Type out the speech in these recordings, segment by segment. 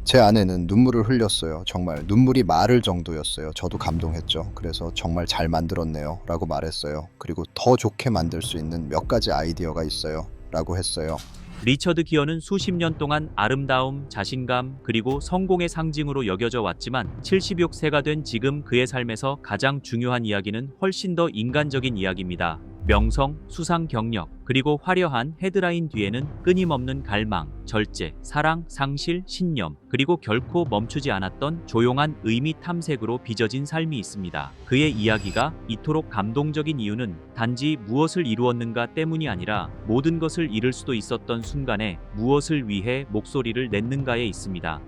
제 아내는 눈물을 흘렸어요. 정말 눈물이 마를 정도였어요. 저도 감동했죠. 그래서 정말 잘 만들었네요. 라고 말했어요. 그리고 더 좋게 만들 수 있는 몇 가지 아이디어가 있어요. 라고 했어요. 리처드 기어는 수십 년 동안 아름다움, 자신감, 그리고 성공의 상징으로 여겨져 왔지만 76세가 된 지금 그의 삶에서 가장 중요한 이야기는 훨씬 더 인간적인 이야기입니다. 명성, 수상 경력, 그리고 화려한 헤드라인 뒤에는 끊임없는 갈망, 절제, 사랑, 상실, 신념, 그리고 결코 멈추지 않았던 조용한 의미 탐색으로 빚어진 삶이 있습니다. 그의 이야기가 이토록 감동적인 이유는 단지 무엇을 이루었는가 때문이 아니라 모든 것을 잃을 수도 있었던 순간에 무엇을 위해 목소리를 냈는가에 있습니다.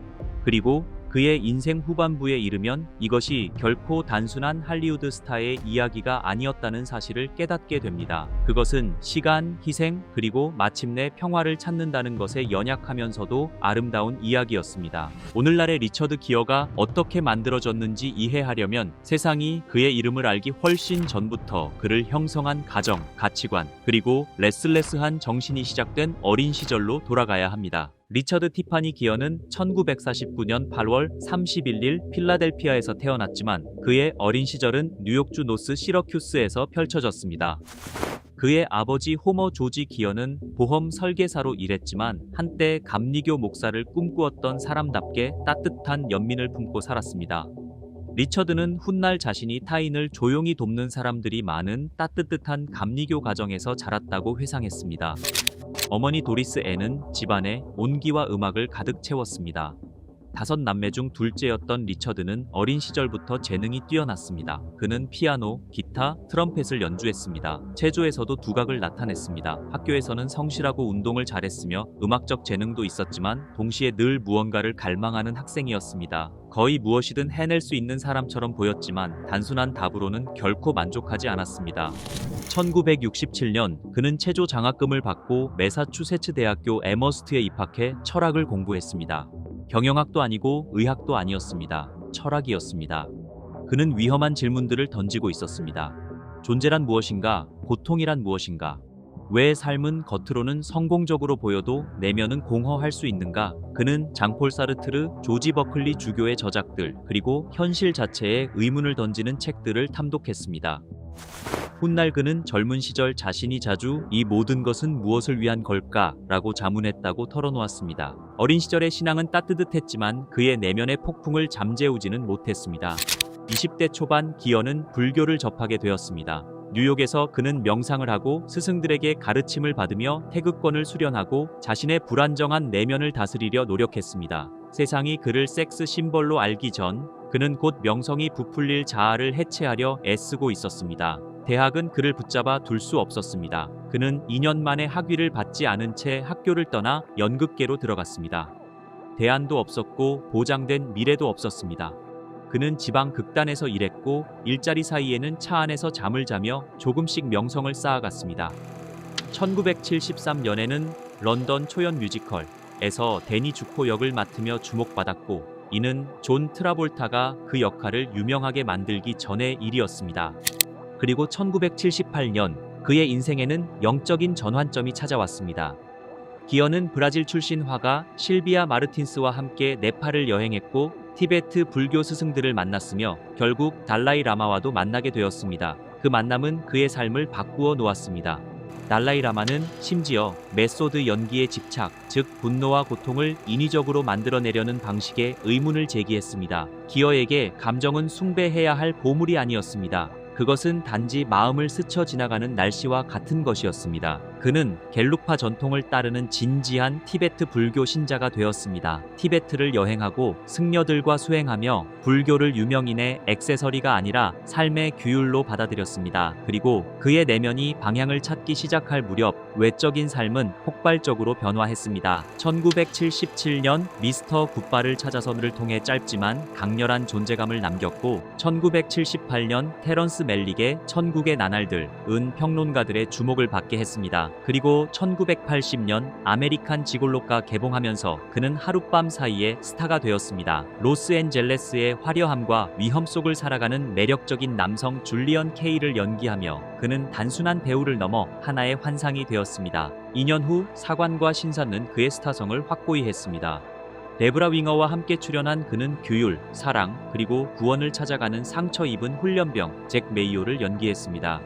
그리고 그의 인생 후반부에 이르면 이것이 결코 단순한 할리우드 스타의 이야기가 아니었다는 사실을 깨닫게 됩니다. 그것은 시간, 희생, 그리고 마침내 평화를 찾는다는 것에 연약하면서도 아름다운 이야기였습니다. 오늘날의 리처드 기어가 어떻게 만들어졌는지 이해하려면 세상이 그의 이름을 알기 훨씬 전부터 그를 형성한 가정, 가치관, 그리고 레슬레스한 정신이 시작된 어린 시절로 돌아가야 합니다. 리처드 티파니 기어는 1949년 8월 31일 필라델피아에서 태어났지만 그의 어린 시절은 뉴욕주 노스 시러큐스에서 펼쳐졌습니다. 그의 아버지 호머 조지 기어는 보험 설계사로 일했지만 한때 감리교 목사를 꿈꾸었던 사람답게 따뜻한 연민을 품고 살았습니다. 리처드는 훗날 자신이 타인을 조용히 돕는 사람들이 많은 따뜻한 감리교 가정에서 자랐다고 회상했습니다. 어머니 도리스 앤은 집안에 온기와 음악을 가득 채웠습니다. 5남매 중 둘째였던 리처드는 어린 시절부터 재능이 뛰어났습니다. 그는 피아노, 기타, 트럼펫을 연주했습니다. 체조에서도 두각을 나타냈습니다. 학교에서는 성실하고 운동을 잘했으며 음악적 재능도 있었지만 동시에 늘 무언가를 갈망하는 학생이었습니다. 거의 무엇이든 해낼 수 있는 사람처럼 보였지만 단순한 답으로는 결코 만족하지 않았습니다. 1967년 그는 체조 장학금을 받고 매사추세츠 대학교 에머스트에 입학해 철학을 공부했습니다. 경영학도 아니고 의학도 아니었습니다. 철학이었습니다. 그는 위험한 질문들을 던지고 있었습니다. 존재란 무엇인가? 고통이란 무엇인가? 왜 삶은 겉으로는 성공적으로 보여도 내면은 공허할 수 있는가? 그는 장폴 사르트르, 조지 버클리 주교의 저작들, 그리고 현실 자체에 의문을 던지는 책들을 탐독했습니다. 훗날 그는 젊은 시절 자신이 자주 이 모든 것은 무엇을 위한 걸까? 라고 자문했다고 털어놓았습니다. 어린 시절의 신앙은 따뜻했지만 그의 내면의 폭풍을 잠재우지는 못했습니다. 20대 초반 기어는 불교를 접하게 되었습니다. 뉴욕에서 그는 명상을 하고 스승들에게 가르침을 받으며 태극권을 수련하고 자신의 불안정한 내면을 다스리려 노력했습니다. 세상이 그를 섹스 심벌로 알기 전 그는 곧 명성이 부풀릴 자아를 해체하려 애쓰고 있었습니다. 대학은 그를 붙잡아 둘 수 없었습니다. 그는 2년 만에 학위를 받지 않은 채 학교를 떠나 연극계로 들어갔습니다. 대안도 없었고 보장된 미래도 없었습니다. 그는 지방 극단에서 일했고 일자리 사이에는 차 안에서 잠을 자며 조금씩 명성을 쌓아갔습니다. 1973년에는 런던 초연 뮤지컬에서 데니 주코 역을 맡으며 주목받았고 이는 존 트라볼타가 그 역할을 유명하게 만들기 전의 일이었습니다. 그리고 1978년 그의 인생에는 영적인 전환점이 찾아왔습니다. 기어는 브라질 출신 화가 실비아 마르틴스와 함께 네팔을 여행했고 티베트 불교 스승들을 만났으며 결국 달라이 라마와도 만나게 되었습니다. 그 만남은 그의 삶을 바꾸어 놓았습니다. 달라이 라마는 심지어 메소드 연기의 집착, 즉 분노와 고통을 인위적으로 만들어내려는 방식에 의문을 제기했습니다. 기어에게 감정은 숭배해야 할 보물이 아니었습니다. 그것은 단지 마음을 스쳐 지나가는 날씨와 같은 것이었습니다. 그는 겔루파 전통을 따르는 진지한 티베트 불교 신자가 되었습니다. 티베트를 여행하고 승려들과 수행하며 불교를 유명인의 액세서리가 아니라 삶의 규율로 받아들였습니다. 그리고 그의 내면이 방향을 찾기 시작할 무렵 외적인 삶은 폭발적으로 변화했습니다. 1977년 미스터 굿바를 찾아서를 통해 짧지만 강렬한 존재감을 남겼고 1978년 테런스 멜릭의 천국의 나날들은 평론가들의 주목을 받게 했습니다. 그리고 1980년 아메리칸 지골로가 개봉하면서 그는 하룻밤 사이에 스타가 되었습니다. 로스앤젤레스의 화려함과 위험 속을 살아가는 매력적인 남성 줄리언 케이를 연기하며 그는 단순한 배우를 넘어 하나의 환상이 되었습니다. 2년 후 사관과 신사는 그의 스타성을 확고히 했습니다. 데브라 윙어와 함께 출연한 그는 규율, 사랑, 그리고 구원을 찾아가는 상처 입은 훈련병 잭 메이오를 연기했습니다.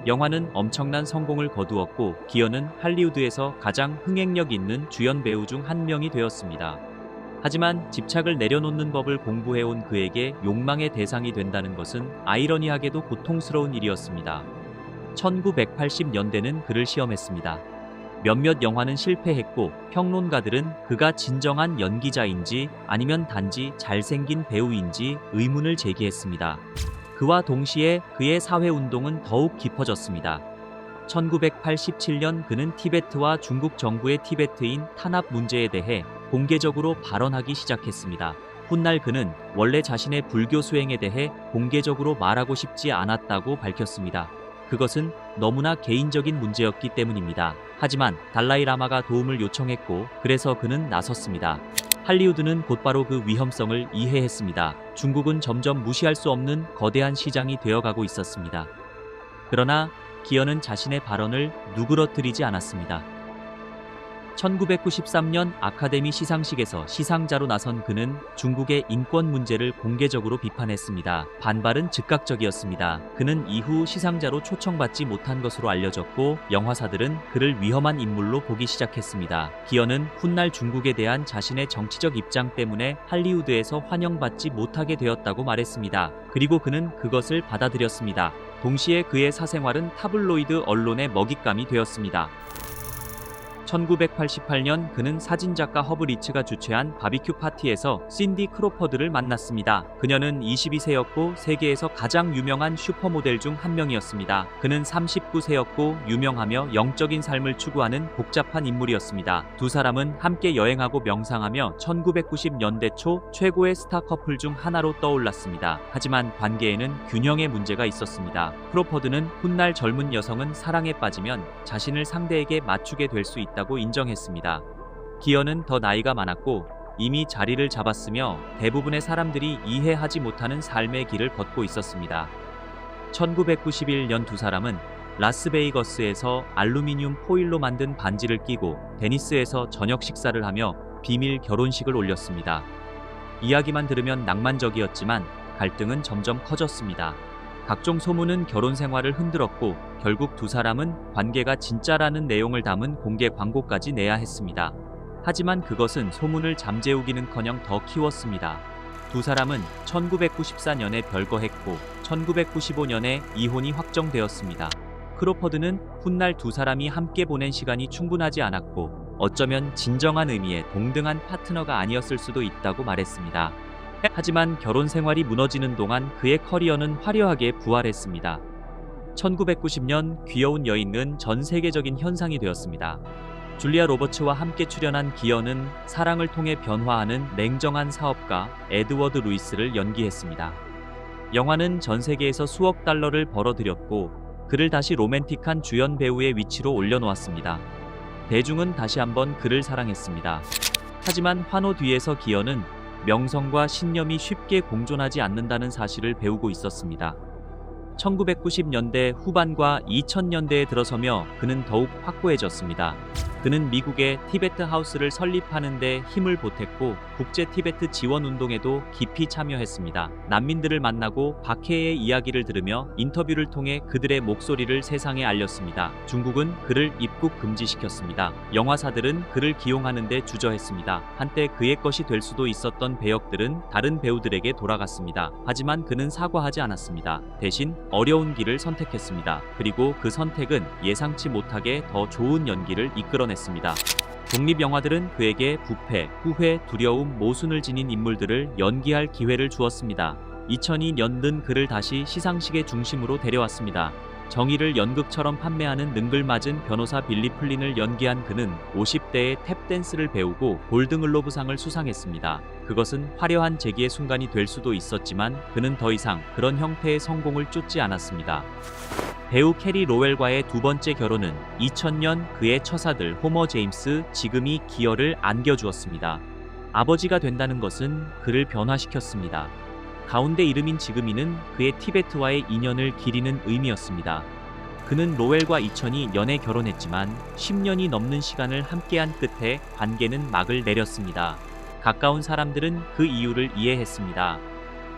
영화는 엄청난 성공을 거두었고 기어는 할리우드에서 가장 흥행력 있는 주연 배우 중 한 명이 되었습니다. 하지만 집착을 내려놓는 법을 공부해온 그에게 욕망의 대상이 된다는 것은 아이러니하게도 고통스러운 일이었습니다. 1980년대는 그를 시험했습니다. 몇몇 영화는 실패했고 평론가들은 그가 진정한 연기자인지 아니면 단지 잘생긴 배우인지 의문을 제기했습니다. 그와 동시에 그의 사회운동은 더욱 깊어졌습니다. 1987년 그는 티베트와 중국 정부의 티베트인 탄압 문제에 대해 공개적으로 발언하기 시작했습니다. 훗날 그는 원래 자신의 불교 수행에 대해 공개적으로 말하고 싶지 않았다고 밝혔습니다. 그것은 너무나 개인적인 문제였기 때문입니다. 하지만 달라이 라마가 도움을 요청했고 그래서 그는 나섰습니다. 할리우드는 곧바로 그 위험성을 이해했습니다. 중국은 점점 무시할 수 없는 거대한 시장이 되어가고 있었습니다. 그러나 기어는 자신의 발언을 누그러뜨리지 않았습니다. 1993년 아카데미 시상식에서 시상자로 나선 그는 중국의 인권 문제를 공개적으로 비판했습니다. 반발은 즉각적이었습니다. 그는 이후 시상자로 초청받지 못한 것으로 알려졌고 영화사들은 그를 위험한 인물로 보기 시작했습니다. 기어는 훗날 중국에 대한 자신의 정치적 입장 때문에 할리우드에서 환영받지 못하게 되었다고 말했습니다. 그리고 그는 그것을 받아들였습니다. 동시에 그의 사생활은 타블로이드 언론의 먹잇감이 되었습니다. 1988년 그는 사진작가 허브 리츠가 주최한 바비큐 파티에서 신디 크로퍼드를 만났습니다. 그녀는 22세였고 세계에서 가장 유명한 슈퍼모델 중 한 명이었습니다. 그는 39세였고 유명하며 영적인 삶을 추구하는 복잡한 인물이었습니다. 두 사람은 함께 여행하고 명상하며 1990년대 초 최고의 스타 커플 중 하나로 떠올랐습니다. 하지만 관계에는 균형의 문제가 있었습니다. 크로퍼드는 훗날 젊은 여성은 사랑에 빠지면 자신을 상대에게 맞추게 될 수 있다 고 인정했습니다. 기어는 더 나이가 많았고 이미 자리를 잡았으며 대부분의 사람들이 이해하지 못하는 삶의 길을 걷고 있었습니다. 1991년 두 사람은 라스베이거스에서 알루미늄 포일로 만든 반지를 끼고 데니스에서 저녁 식사를 하며 비밀 결혼식을 올렸습니다. 이야기만 들으면 낭만적이었지만 갈등은 점점 커졌습니다. 각종 소문은 결혼 생활을 흔들었고 결국 두 사람은 관계가 진짜라는 내용을 담은 공개 광고까지 내야 했습니다. 하지만 그것은 소문을 잠재우기는커녕 더 키웠습니다. 두 사람은 1994년에 별거했고 1995년에 이혼이 확정되었습니다. 크로퍼드는 훗날 두 사람이 함께 보낸 시간이 충분하지 않았고 어쩌면 진정한 의미의 동등한 파트너가 아니었을 수도 있다고 말했습니다. 하지만 결혼 생활이 무너지는 동안 그의 커리어는 화려하게 부활했습니다. 1990년 귀여운 여인은 전 세계적인 현상이 되었습니다. 줄리아 로버츠와 함께 출연한 기어는 사랑을 통해 변화하는 냉정한 사업가 에드워드 루이스를 연기했습니다. 영화는 전 세계에서 수억 달러를 벌어들였고 그를 다시 로맨틱한 주연 배우의 위치로 올려놓았습니다. 대중은 다시 한번 그를 사랑했습니다. 하지만 환호 뒤에서 기어는 명성과 신념이 쉽게 공존하지 않는다는 사실을 배우고 있었습니다. 1990년대 후반과 2000년대에 들어서며 그는 더욱 확고해졌습니다. 그는 미국의 티베트 하우스를 설립하는 데 힘을 보탰고 국제 티베트 지원 운동에도 깊이 참여했습니다. 난민들을 만나고 박해의 이야기를 들으며 인터뷰를 통해 그들의 목소리를 세상에 알렸습니다. 중국은 그를 입국 금지시켰습니다. 영화사들은 그를 기용하는 데 주저했습니다. 한때 그의 것이 될 수도 있었던 배역들은 다른 배우들에게 돌아갔습니다. 하지만 그는 사과하지 않았습니다. 대신 어려운 길을 선택했습니다. 그리고 그 선택은 예상치 못하게 더 좋은 연기를 이끌어냈습니다. 독립영화들은 그에게 부패, 후회, 두려움, 모순을 지닌 인물들을 연기할 기회를 주었습니다. 2002년은 그를 다시 시상식의 중심으로 데려왔습니다. 정의를 연극처럼 판매하는 능글맞은 변호사 빌리 플린을 연기한 그는 50대에 탭댄스를 배우고 골든글로브상을 수상했습니다. 그것은 화려한 재기의 순간이 될 수도 있었지만 그는 더 이상 그런 형태의 성공을 쫓지 않았습니다. 배우 캐리 로웰과의 두 번째 결혼은 2000년 그의 처사들 호머 제임스, 지금이 기어를 안겨주었습니다. 아버지가 된다는 것은 그를 변화시켰습니다. 가운데 이름인 지금이는 그의 티베트와의 인연을 기리는 의미였습니다. 그는 로웰과 2002년에 결혼했지만 10년이 넘는 시간을 함께한 끝에 관계는 막을 내렸습니다. 가까운 사람들은 그 이유를 이해했습니다.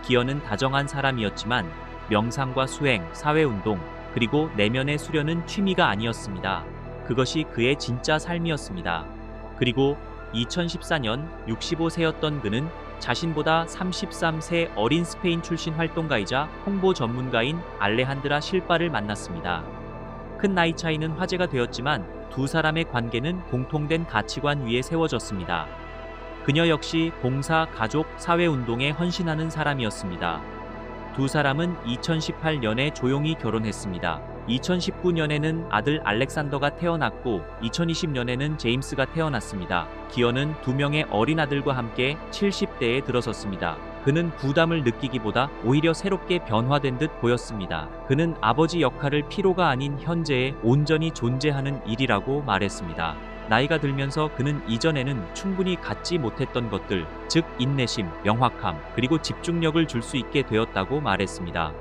기어는 다정한 사람이었지만 명상과 수행, 사회운동, 그리고 내면의 수련은 취미가 아니었습니다. 그것이 그의 진짜 삶이었습니다. 그리고 2014년 65세였던 그는 자신보다 33세 어린 스페인 출신 활동가이자 홍보 전문가인 알레한드라 실바를 만났습니다. 큰 나이 차이는 화제가 되었지만 두 사람의 관계는 공통된 가치관 위에 세워졌습니다. 그녀 역시 봉사, 가족, 사회운동에 헌신하는 사람이었습니다. 두 사람은 2018년에 조용히 결혼했습니다. 2019년에는 아들 알렉산더가 태어났고 2020년에는 제임스가 태어났습니다. 기어는 두 명의 어린 아들과 함께 70대에 들어섰습니다. 그는 부담을 느끼기보다 오히려 새롭게 변화된 듯 보였습니다. 그는 아버지 역할을 필요가 아닌 현재에 온전히 존재하는 일이라고 말했습니다. 나이가 들면서 그는 이전에는 충분히 갖지 못했던 것들, 즉 인내심, 명확함, 그리고 집중력을 줄 수 있게 되었다고 말했습니다.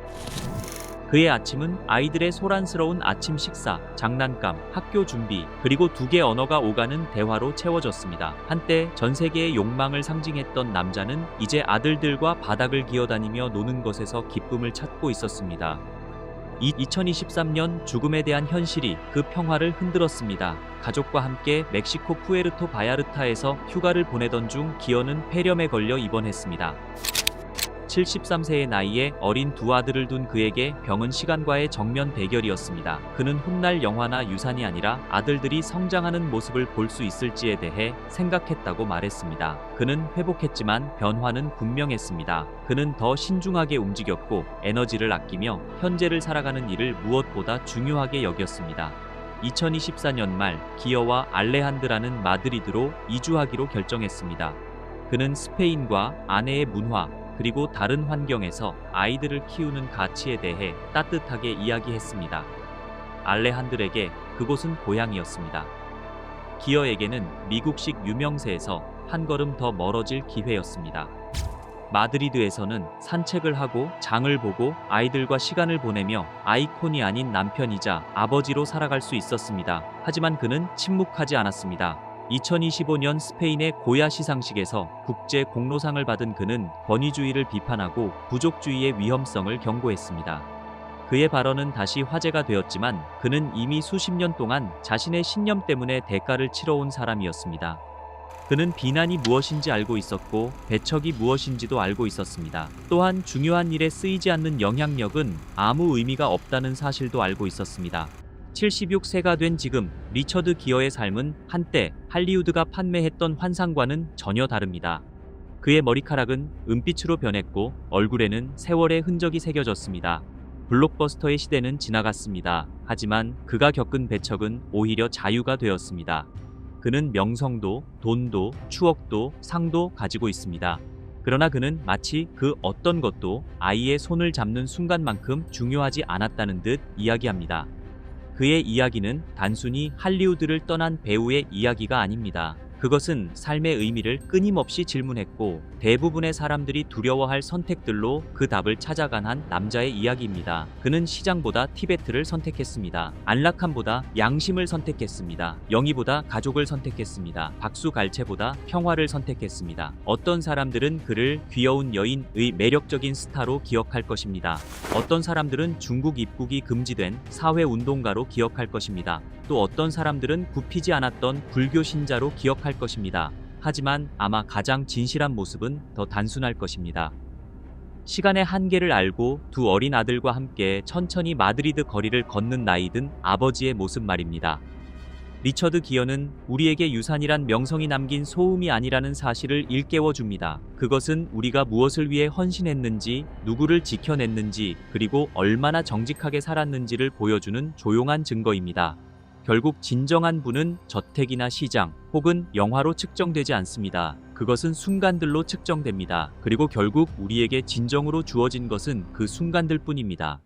그의 아침은 아이들의 소란스러운 아침 식사, 장난감, 학교 준비, 그리고 두 개 언어가 오가는 대화로 채워졌습니다. 한때 전 세계의 욕망을 상징했던 남자는 이제 아들들과 바닥을 기어다니며 노는 것에서 기쁨을 찾고 있었습니다. 2023년 죽음에 대한 현실이 그 평화를 흔들었습니다. 가족과 함께 멕시코 푸에르토 바야르타에서 휴가를 보내던 중 기어는 폐렴에 걸려 입원했습니다. 73세의 나이에 어린 두 아들을 둔 그에게 병은 시간과의 정면 대결이었습니다. 그는 훗날 영화나 유산이 아니라 아들들이 성장하는 모습을 볼 수 있을지에 대해 생각했다고 말했습니다. 그는 회복했지만 변화는 분명했습니다. 그는 더 신중하게 움직였고 에너지를 아끼며 현재를 살아가는 일을 무엇보다 중요하게 여겼습니다. 2024년 말 기어와 알레한드라는 마드리드로 이주하기로 결정했습니다. 그는 스페인과 아내의 문화, 그리고 다른 환경에서 아이들을 키우는 가치에 대해 따뜻하게 이야기했습니다. 알레한드에게 그곳은 고향이었습니다. 기어에게는 미국식 유명세에서 한 걸음 더 멀어질 기회였습니다. 마드리드에서는 산책을 하고 장을 보고 아이들과 시간을 보내며 아이콘이 아닌 남편이자 아버지로 살아갈 수 있었습니다. 하지만 그는 침묵하지 않았습니다. 2025년 스페인의 고야 시상식에서 국제 공로상을 받은 그는 권위주의를 비판하고 부족주의의 위험성을 경고했습니다. 그의 발언은 다시 화제가 되었지만 그는 이미 수십 년 동안 자신의 신념 때문에 대가를 치러온 사람이었습니다. 그는 비난이 무엇인지 알고 있었고 배척이 무엇인지도 알고 있었습니다. 또한 중요한 일에 쓰이지 않는 영향력은 아무 의미가 없다는 사실도 알고 있었습니다. 76세가 된 지금 리처드 기어의 삶은 한때 할리우드가 판매했던 환상과는 전혀 다릅니다. 그의 머리카락은 은빛으로 변했고 얼굴에는 세월의 흔적이 새겨졌습니다. 블록버스터의 시대는 지나갔습니다. 하지만 그가 겪은 배척은 오히려 자유가 되었습니다. 그는 명성도, 돈도, 추억도, 상도 가지고 있습니다. 그러나 그는 마치 그 어떤 것도 아이의 손을 잡는 순간만큼 중요하지 않았다는 듯 이야기합니다. 그의 이야기는 단순히 할리우드를 떠난 배우의 이야기가 아닙니다. 그것은 삶의 의미를 끊임없이 질문했고 대부분의 사람들이 두려워할 선택들로 그 답을 찾아간 한 남자의 이야기입니다. 그는 시장보다 티베트를 선택했습니다. 안락함보다 양심을 선택했습니다. 영희보다 가족을 선택했습니다. 박수갈채보다 평화를 선택했습니다. 어떤 사람들은 그를 귀여운 여인의 매력적인 스타로 기억할 것입니다. 어떤 사람들은 중국 입국이 금지된 사회운동가로 기억할 것입니다. 또 어떤 사람들은 굽히지 않았던 불교 신자로 기억할 것입니다. 하지만 아마 가장 진실한 모습은 더 단순할 것입니다. 시간의 한계를 알고 두 어린 아들과 함께 천천히 마드리드 거리를 걷는 나이든 아버지의 모습 말입니다. 리처드 기어는 우리에게 유산이란 명성이 남긴 소음이 아니라는 사실을 일깨워 줍니다. 그것은 우리가 무엇을 위해 헌신했는지, 누구를 지켜냈는지, 그리고 얼마나 정직하게 살았는지를 보여주는 조용한 증거입니다. 결국 진정한 부는 저택이나 시장 혹은 영화로 측정되지 않습니다. 그것은 순간들로 측정됩니다. 그리고 결국 우리에게 진정으로 주어진 것은 그 순간들 뿐입니다.